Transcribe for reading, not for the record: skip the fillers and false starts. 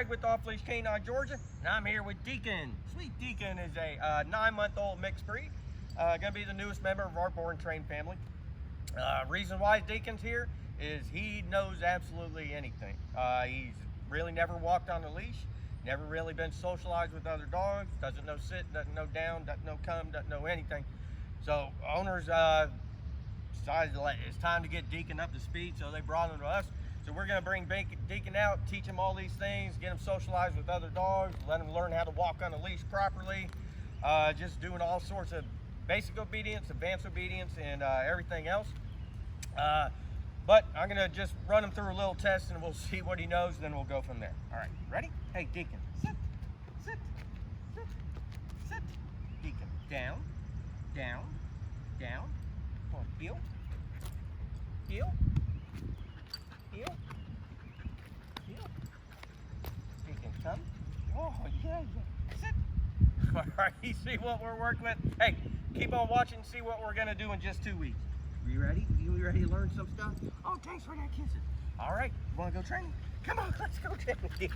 Greg with Leash K9 Georgia, and I'm here with Deacon. Sweet Deacon is a 9-month-old mixed breed. Gonna be the newest member of our born trained family. Reason why Deacon's here is he knows absolutely anything. He's really never walked on a leash, never really been socialized with other dogs, doesn't know sit, doesn't know down, doesn't know come, doesn't know anything. So owners decided it's time to get Deacon up to speed, so they brought him to us. So we're gonna bring Deacon out, teach him all these things, get him socialized with other dogs, let him learn how to walk on a leash properly, just doing all sorts of basic obedience, advanced obedience, and everything else. But I'm gonna just run him through a little test and we'll see what he knows, and then we'll go from there. All right, ready? Hey, Deacon, sit, sit, sit, sit. Deacon, down, down, down. Come on, heel, heel, heel, heel. Deacon, come. Oh, yeah, yeah. Sit. All right, you see what we're working with? Hey, keep on watching and see what we're gonna do in just 2 weeks. You ready? You ready to learn some stuff? Oh, thanks for that kissing. All right, you wanna go training? Come on, let's go training.